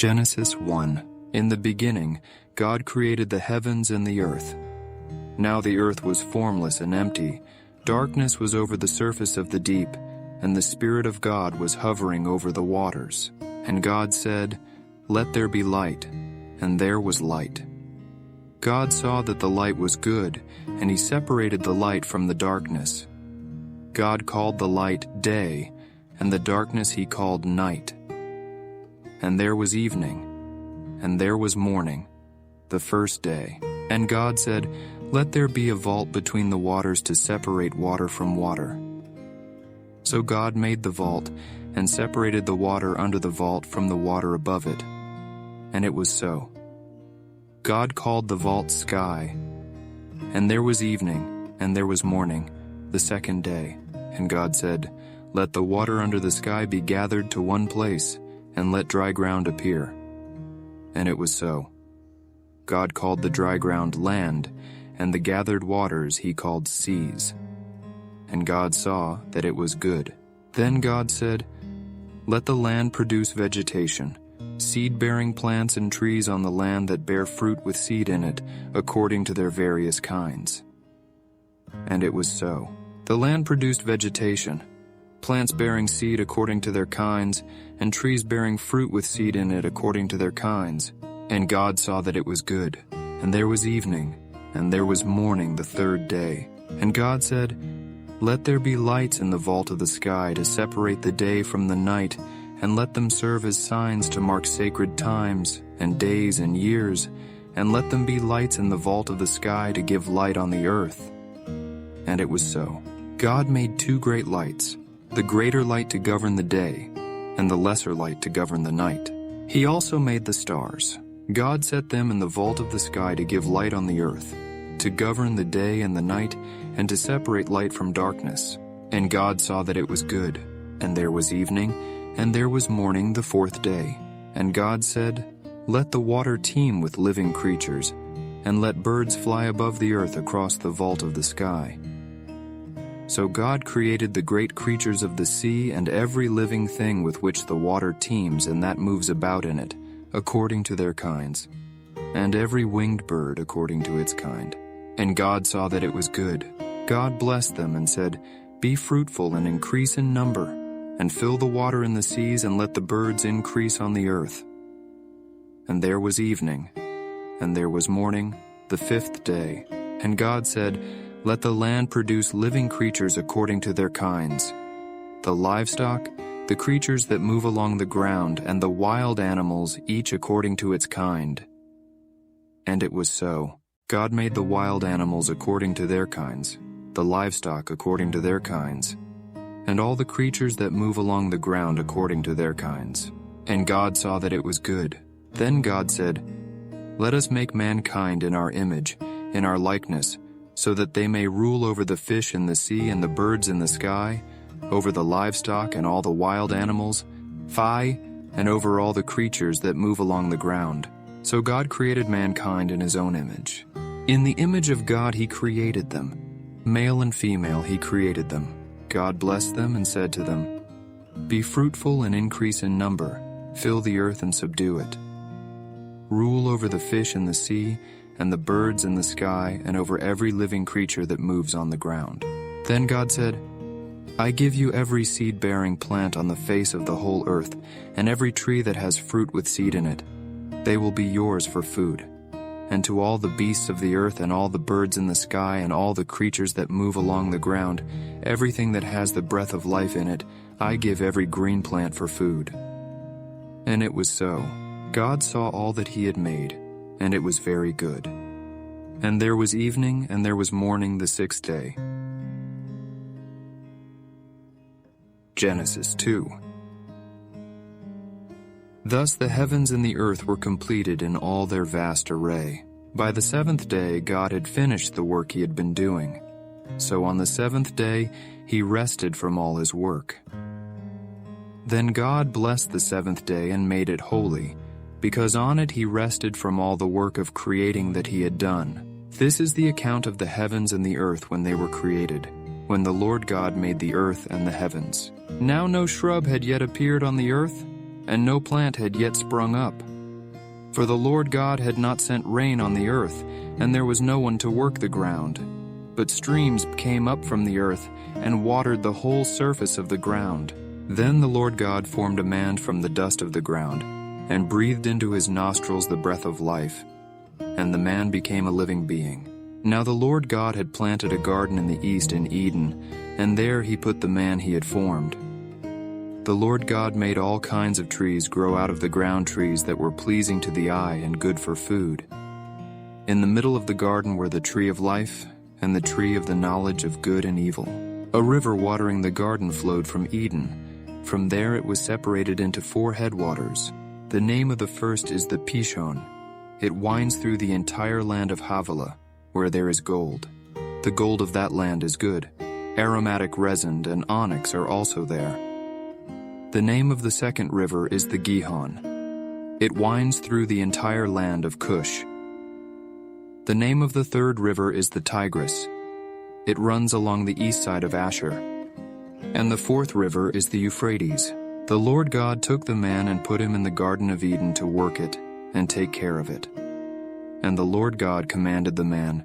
Genesis 1. In the beginning, God created the heavens and the earth. Now the earth was formless and empty. Darkness was over the surface of the deep, and the Spirit of God was hovering over the waters. And God said, "Let there be light," and there was light. God saw that the light was good, and he separated the light from the darkness. God called the light day, and the darkness he called night. And there was evening, and there was morning, the first day. And God said, "Let there be a vault between the waters to separate water from water." So God made the vault, and separated the water under the vault from the water above it. And it was so. God called the vault sky. And there was evening, and there was morning, the second day. And God said, "Let the water under the sky be gathered to one place, and let dry ground appear." And it was so. God called the dry ground land, and the gathered waters he called seas. And God saw that it was good. Then God said, "Let the land produce vegetation, seed-bearing plants and trees on the land that bear fruit with seed in it, according to their various kinds." And it was so. The land produced vegetation, plants bearing seed according to their kinds, and trees bearing fruit with seed in it according to their kinds. And God saw that it was good. And there was evening, and there was morning the third day. And God said, "Let there be lights in the vault of the sky to separate the day from the night, and let them serve as signs to mark sacred times, and days and years, and let them be lights in the vault of the sky to give light on the earth." And it was so. God made two great lights, the greater light to govern the day, and the lesser light to govern the night. He also made the stars. God set them in the vault of the sky to give light on the earth, to govern the day and the night, and to separate light from darkness. And God saw that it was good. And there was evening, and there was morning the fourth day. And God said, "Let the water teem with living creatures, and let birds fly above the earth across the vault of the sky." So God created the great creatures of the sea and every living thing with which the water teems and that moves about in it, according to their kinds, and every winged bird according to its kind. And God saw that it was good. God blessed them and said, "Be fruitful and increase in number, and fill the water in the seas and let the birds increase on the earth." And there was evening, and there was morning, the fifth day. And God said, "Let the land produce living creatures according to their kinds, the livestock, the creatures that move along the ground, and the wild animals, each according to its kind." And it was so. God made the wild animals according to their kinds, the livestock according to their kinds, and all the creatures that move along the ground according to their kinds. And God saw that it was good. Then God said, "Let us make mankind in our image, in our likeness, so that they may rule over the fish in the sea and the birds in the sky, over the livestock and all the wild animals, and over all the creatures that move along the ground." So God created mankind in his own image. In the image of God he created them. Male and female he created them. God blessed them and said to them, "Be fruitful and increase in number, fill the earth and subdue it. Rule over the fish in the sea, and the birds in the sky, and over every living creature that moves on the ground." Then God said, "I give you every seed-bearing plant on the face of the whole earth, and every tree that has fruit with seed in it. They will be yours for food. And to all the beasts of the earth, and all the birds in the sky, and all the creatures that move along the ground, everything that has the breath of life in it, I give every green plant for food." And it was so. God saw all that he had made, and it was very good. And there was evening, and there was morning the sixth day. Genesis 2. Thus the heavens and the earth were completed in all their vast array. By the seventh day God had finished the work he had been doing. So on the seventh day he rested from all his work. Then God blessed the seventh day and made it holy, because on it he rested from all the work of creating that he had done. This is the account of the heavens and the earth when they were created, when the Lord God made the earth and the heavens. Now no shrub had yet appeared on the earth, and no plant had yet sprung up, For the Lord God had not sent rain on the earth, and there was no one to work the ground. But streams came up from the earth and watered the whole surface of the ground. Then the Lord God formed a man from the dust of the ground, and breathed into his nostrils the breath of life, and the man became a living being. Now the Lord God had planted a garden in the east in Eden, and there he put the man he had formed. The Lord God made all kinds of trees grow out of the ground, trees that were pleasing to the eye and good for food. In the middle of the garden were the tree of life and the tree of the knowledge of good and evil. A river watering the garden flowed from Eden. From there it was separated into 4 headwaters. The name of the first is the Pishon. It winds through the entire land of Havilah, where there is gold. The gold of that land is good. Aromatic resin and onyx are also there. The name of the second river is the Gihon. It winds through the entire land of Cush. The name of the third river is the Tigris. It runs along the east side of Asher. And the fourth river is the Euphrates. The Lord God took the man and put him in the Garden of Eden to work it and take care of it. And the Lord God commanded the man,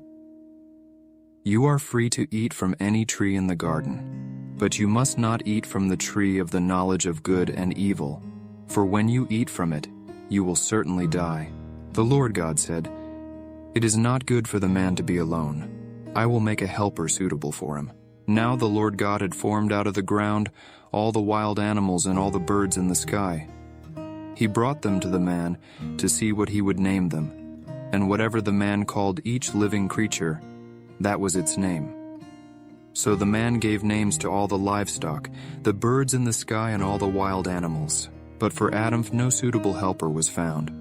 "You are free to eat from any tree in the garden, but you must not eat from the tree of the knowledge of good and evil, for when you eat from it, you will certainly die." The Lord God said, "It is not good for the man to be alone. I will make a helper suitable for him." Now the Lord God had formed out of the ground all the wild animals and all the birds in the sky. He brought them to the man to see what he would name them, and whatever the man called each living creature, that was its name. So the man gave names to all the livestock, the birds in the sky and all the wild animals. But for Adam no suitable helper was found.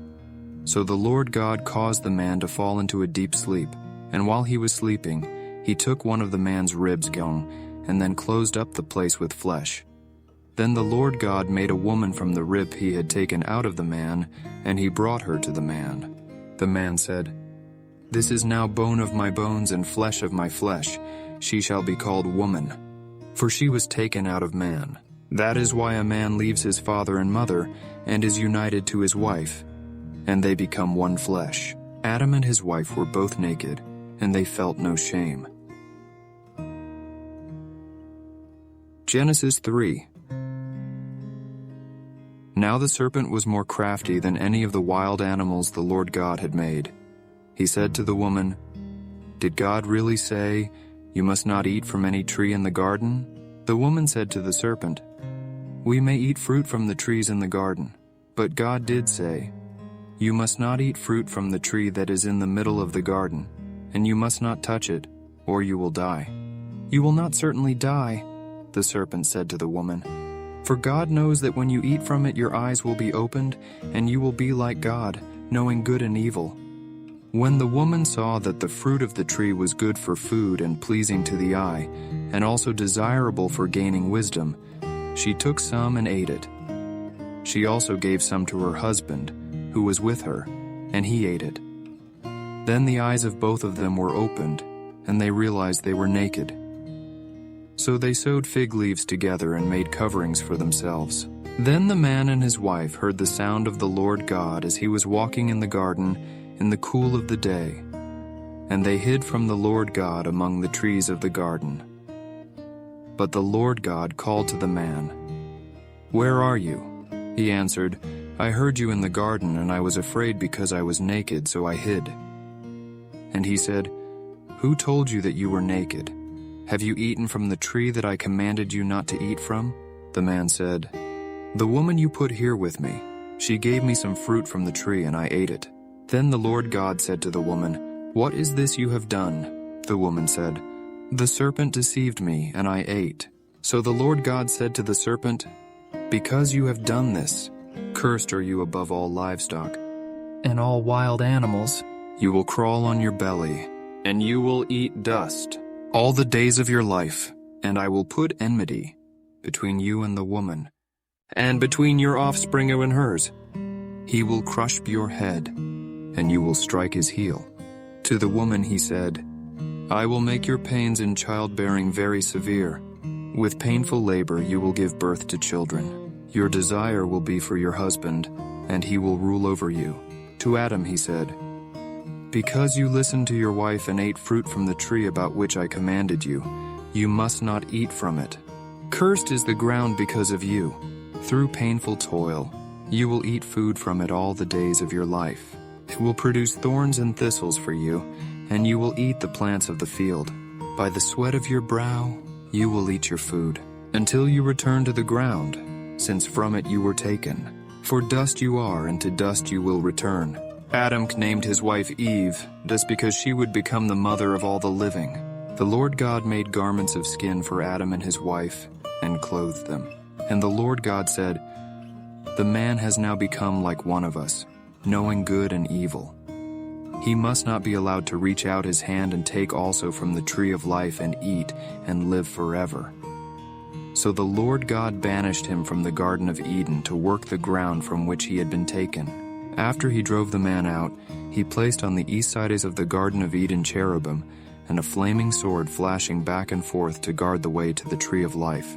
So the Lord God caused the man to fall into a deep sleep, and while he was sleeping, he took one of the man's ribs and then closed up the place with flesh. Then the Lord God made a woman from the rib he had taken out of the man, and he brought her to the man. The man said, "This is now bone of my bones and flesh of my flesh. She shall be called woman, for she was taken out of man. That is why a man leaves his father and mother and is united to his wife, and they become one flesh." Adam and his wife were both naked, and they felt no shame. Genesis 3. Now the serpent was more crafty than any of the wild animals the Lord God had made. He said to the woman, "Did God really say, 'You must not eat from any tree in the garden'?" The woman said to the serpent, "We may eat fruit from the trees in the garden, but God did say, 'You must not eat fruit from the tree that is in the middle of the garden, and you must not touch it, or you will die.'" "You will not certainly die," the serpent said to the woman, "for God knows that when you eat from it your eyes will be opened, and you will be like God, knowing good and evil." When the woman saw that the fruit of the tree was good for food and pleasing to the eye, and also desirable for gaining wisdom, she took some and ate it. She also gave some to her husband, who was with her, and he ate it. Then the eyes of both of them were opened, and they realized they were naked. So they sewed fig leaves together and made coverings for themselves. Then the man and his wife heard the sound of the Lord God as he was walking in the garden in the cool of the day, and they hid from the Lord God among the trees of the garden. But the Lord God called to the man, "Where are you?" He answered, "I heard you in the garden, and I was afraid because I was naked, so I hid." And he said, "Who told you that you were naked? Have you eaten from the tree that I commanded you not to eat from?" The man said, "The woman you put here with me, she gave me some fruit from the tree, and I ate it." Then the Lord God said to the woman, "What is this you have done?" The woman said, "The serpent deceived me, and I ate." So the Lord God said to the serpent, "Because you have done this, cursed are you above all livestock and all wild animals. You will crawl on your belly, and you will eat dust all the days of your life, and I will put enmity between you and the woman, and between your offspring and hers. He will crush your head, and you will strike his heel." To the woman he said, "I will make your pains in childbearing very severe. With painful labor you will give birth to children. Your desire will be for your husband, and he will rule over you. To Adam he said, "Because you listened to your wife and ate fruit from the tree about which I commanded you, you must not eat from it. Cursed is the ground because of you. Through painful toil, you will eat food from it all the days of your life. It will produce thorns and thistles for you, and you will eat the plants of the field. By the sweat of your brow, you will eat your food, until you return to the ground, since from it you were taken. For dust you are, and to dust you will return." Adam named his wife Eve, just because she would become the mother of all the living. The Lord God made garments of skin for Adam and his wife, and clothed them. And the Lord God said, "The man has now become like one of us, knowing good and evil. He must not be allowed to reach out his hand and take also from the tree of life and eat and live forever." So the Lord God banished him from the Garden of Eden to work the ground from which he had been taken. After he drove the man out, he placed on the east sides of the Garden of Eden cherubim and a flaming sword flashing back and forth to guard the way to the tree of life.